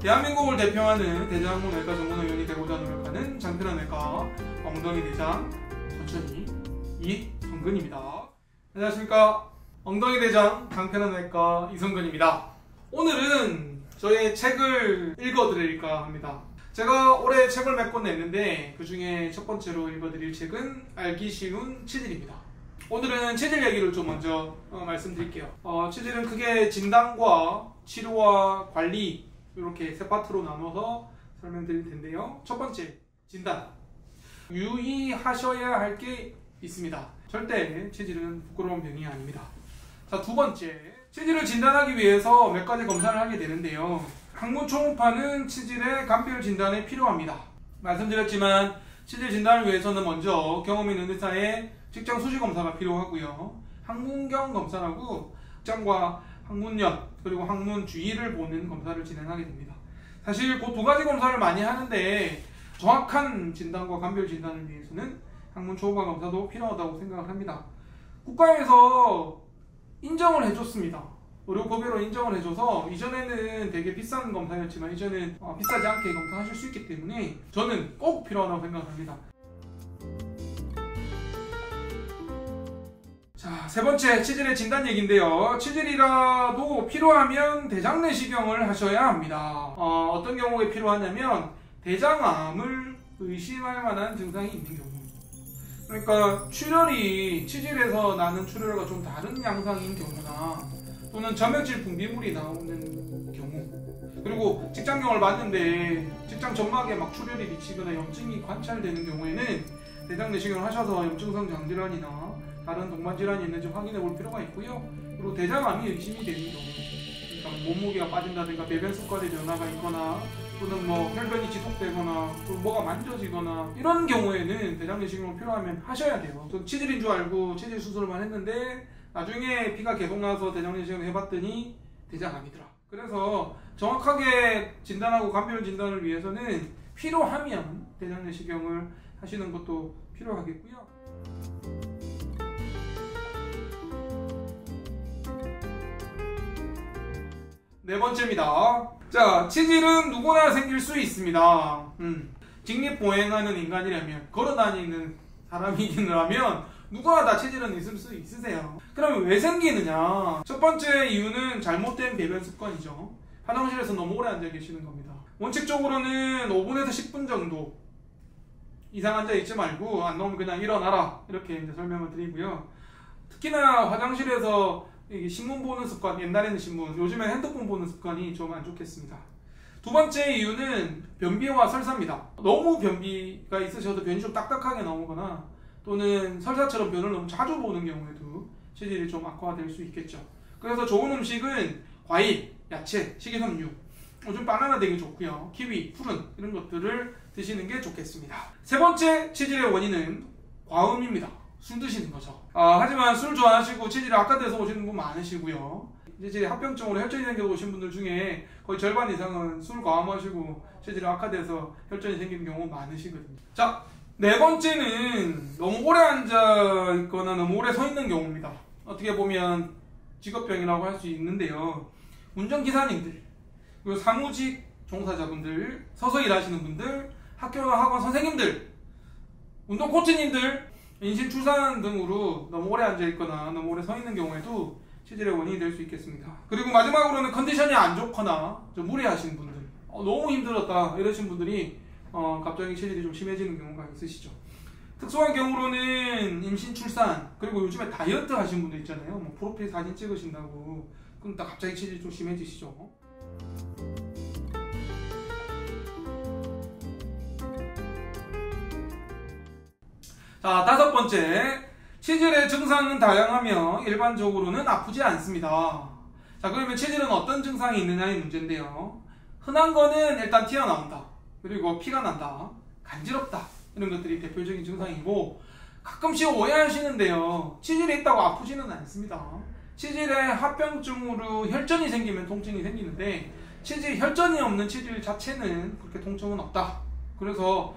대한민국을 대표하는 대장학문외과 전문의원이 되고자 노력하는 장편환외과 엉덩이 대장 천천히 이성근입니다. 안녕하십니까. 엉덩이 대장 장편환외과 이성근입니다. 오늘은 저의 책을 읽어드릴까 합니다. 제가 올해 책을 몇 권 냈는데 그 중에 첫 번째로 읽어드릴 책은 알기 쉬운 치질입니다. 오늘은 치질 얘기를 좀 먼저 말씀드릴게요. 치질은 크게 진단과 치료와 관리 이렇게 세 파트로 나눠서 설명드릴 텐데요. 첫 번째, 진단. 유의하셔야 할 게 있습니다. 절대 치질은 부끄러운 병이 아닙니다. 자, 두 번째, 치질을 진단하기 위해서 몇 가지 검사를 하게 되는데요. 학문 초음파는 치질의 간별 진단에 필요합니다. 말씀드렸지만 치질 진단을 위해서는 먼저 경험 있는 의사의 직장 수시 검사가 필요하고요. 항문경 검사라고 직장과 항문연 그리고 항문 주위를 보는 검사를 진행하게 됩니다. 사실 그 두 가지 검사를 많이 하는데 정확한 진단과 간별 진단을 위해서는 항문 초음파 검사도 필요하다고 생각을 합니다. 국가에서 인정을 해줬습니다. 의료급여로 인정을 해줘서 이전에는 되게 비싼 검사였지만 이제는 비싸지 않게 검사하실 수 있기 때문에 저는 꼭 필요하다고 생각합니다. 자, 세 번째, 치질의 진단 얘기인데요. 치질이라도 필요하면 대장 내시경을 하셔야 합니다. 어떤 경우에 필요하냐면 대장암을 의심할 만한 증상이 있는 경우, 그러니까 출혈이 치질에서 나는 출혈과 좀 다른 양상인 경우나 또는 점액질 분비물이 나오는 경우, 그리고 직장경을 봤는데 직장 점막에 막 출혈이 미치거나 염증이 관찰되는 경우에는 대장 내시경을 하셔서 염증성 장질환이나 다른 동반질환이 있는지 확인해 볼 필요가 있고요. 그리고 대장암이 의심이 되는 경우, 그러니까 몸무게가 빠진다든가 배변 습관의 변화가 있거나 또는 뭐 혈변이 지속되거나 또 뭐가 만져지거나 이런 경우에는 대장 내시경을 필요하면 하셔야 돼요. 저 치질인 줄 알고 치질 수술만 했는데 나중에 피가 계속 나서 대장 내시경을 해봤더니 대장암이더라. 그래서 정확하게 진단하고 간별 진단을 위해서는 필요하면 대장 내시경을 하시는 것도 필요하겠고요. 네 번째입니다. 자, 치질은 누구나 생길 수 있습니다. 직립보행하는 인간이라면, 걸어다니는 사람이라면 누구나 다 치질은 있을 수 있으세요. 그러면 왜 생기느냐? 첫 번째 이유는 잘못된 배변 습관이죠. 화장실에서 너무 오래 앉아 계시는 겁니다. 원칙적으로는 5분에서 10분 정도 이상 앉아 있지 말고 안 나오면 그냥 일어나라, 이렇게 이제 설명을 드리고요. 특히나 화장실에서 신문 보는 습관, 옛날에는 신문, 요즘엔 핸드폰 보는 습관이 좀 안 좋겠습니다. 두 번째 이유는 변비와 설사입니다. 너무 변비가 있으셔도 변이 좀 딱딱하게 나오거나 또는 설사처럼 변을 너무 자주 보는 경우에도 체질이 좀 악화될 수 있겠죠. 그래서 좋은 음식은 과일, 야채, 식이섬유, 요즘 바나나 되게 좋고요. 키위, 푸른 이런 것들을 드시는 게 좋겠습니다. 세 번째 치질의 원인은 과음입니다. 술 드시는 거죠. 하지만 술 좋아하시고 치질이 악화돼서 오시는 분 많으시고요. 이제 합병증으로 혈전이 생겨서 오신 분들 중에 거의 절반 이상은 술 과음하시고 치질이 악화돼서 혈전이 생기는 경우 많으시거든요. 자, 네 번째는 너무 오래 앉아 있거나 너무 오래 서 있는 경우입니다. 어떻게 보면 직업병이라고 할 수 있는데요. 운전기사님들, 그리고 사무직 종사자분들, 서서 일하시는 분들, 학교나 학원 선생님들, 운동 코치님들, 임신, 출산 등으로 너무 오래 앉아있거나 너무 오래 서 있는 경우에도 치질의 원인이 될 수 있겠습니다. 그리고 마지막으로는 컨디션이 안 좋거나 좀 무리하시는 분들, 너무 힘들었다 이러신 분들이 갑자기 치질이 좀 심해지는 경우가 있으시죠. 특수한 경우로는 임신, 출산, 그리고 요즘에 다이어트 하시는 분들 있잖아요. 뭐 프로필 사진 찍으신다고 그럼 딱 갑자기 치질이 좀 심해지시죠. 자, 다섯 번째, 치질의 증상은 다양하며 일반적으로는 아프지 않습니다. 자, 그러면 치질은 어떤 증상이 있느냐의 문제인데요. 흔한 거는 일단 튀어나온다, 그리고 피가 난다, 간지럽다, 이런 것들이 대표적인 증상이고, 가끔씩 오해하시는데요. 치질이 있다고 아프지는 않습니다. 치질의 합병증으로 혈전이 생기면 통증이 생기는데 혈전이 없는 치질 자체는 그렇게 통증은 없다. 그래서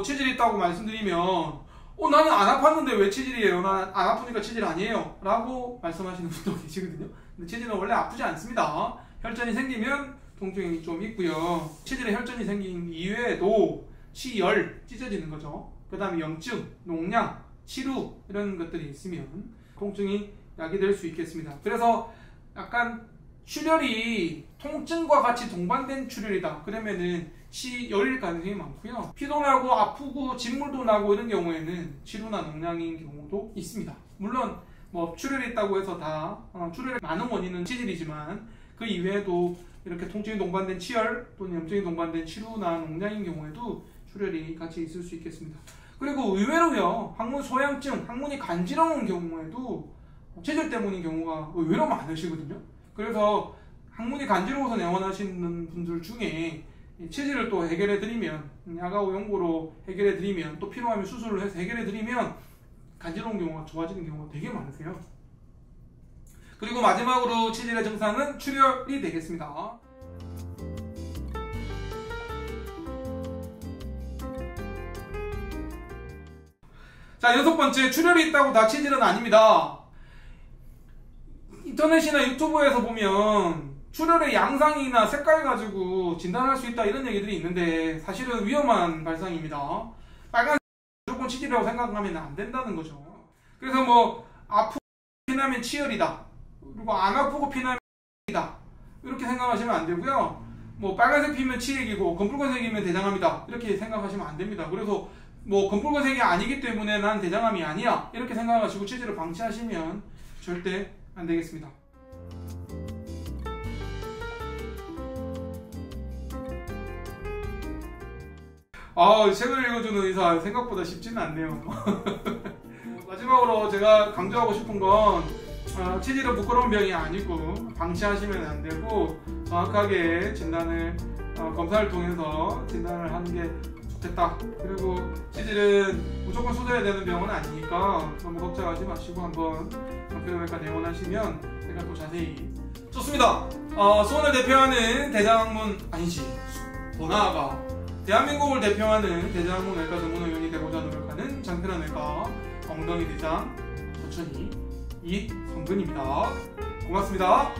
치질이 있다고 말씀드리면 나는 안 아팠는데 왜 치질이에요? 난 안 아프니까 치질 아니에요 라고 말씀하시는 분도 계시거든요. 근데 치질은 원래 아프지 않습니다. 혈전이 생기면 통증이 좀 있고요. 치질에 혈전이 생긴 이외에도 치열, 찢어지는 거죠. 그 다음에 염증, 농량, 치루 이런 것들이 있으면 통증이 야기될 수 있겠습니다. 그래서 약간 출혈이 통증과 같이 동반된 출혈이다. 그러면은 치열일 가능성이 많고요. 피도 나고 아프고 진물도 나고 이런 경우에는 치루나 농량인 경우도 있습니다. 물론 뭐 출혈이 있다고 해서 다 출혈의 많은 원인은 치질이지만 그 이외에도 이렇게 통증이 동반된 치열 또는 염증이 동반된 치루나 농량인 경우에도 출혈이 같이 있을 수 있겠습니다. 그리고 의외로요, 항문 소양증, 항문이 간지러운 경우에도 치질 때문인 경우가 의외로 많으시거든요. 그래서 항문이 간지러워서 내원하시는 분들 중에 치질을 또 해결해드리면, 야가오 연고로 해결해드리면, 또 필요하면 수술을 해서 해결해드리면 간지러운 경우가 좋아지는 경우가 되게 많으세요. 그리고 마지막으로 치질의 증상은 출혈이 되겠습니다. 자, 6번째, 출혈이 있다고 다 치질은 아닙니다. 인터넷이나 유튜브에서 보면 출혈의 양상이나 색깔 가지고 진단할 수 있다 이런 얘기들이 있는데 사실은 위험한 발상입니다. 빨간색 무조건 치질이라고 생각하면 안 된다는 거죠. 그래서 뭐 아프고 피나면 치열이다, 그리고 안 아프고 피나면 치열이다 이렇게 생각하시면 안 되고요. 뭐 빨간색 피면 치액이고 검붉은색이면 대장암이다 이렇게 생각하시면 안 됩니다. 그래서 뭐 검붉은색이 아니기 때문에 난 대장암이 아니야 이렇게 생각하시고 치질을 방치하시면 절대 안 되겠습니다. 책을 읽어주는 의사 생각보다 쉽지는 않네요. 마지막으로 제가 강조하고 싶은 건 치질은 부끄러운 병이 아니고 방치하시면 안 되고 정확하게 진단을 검사를 통해서 진단을 하는 게 좋겠다. 그리고 치질은 무조건 수술해야 되는 병은 아니니까 너무 걱정하지 마시고 한번 정형외과 내원하시면 제가 또 자세히. 좋습니다. 수원을 대표하는 대장항문 아니지 더 나아가 대한민국을 대표하는 대장항문 외과 전문의원이 되고자 노력하는 장편한 외과 엉덩이 대장 천천히 이성근입니다. 고맙습니다.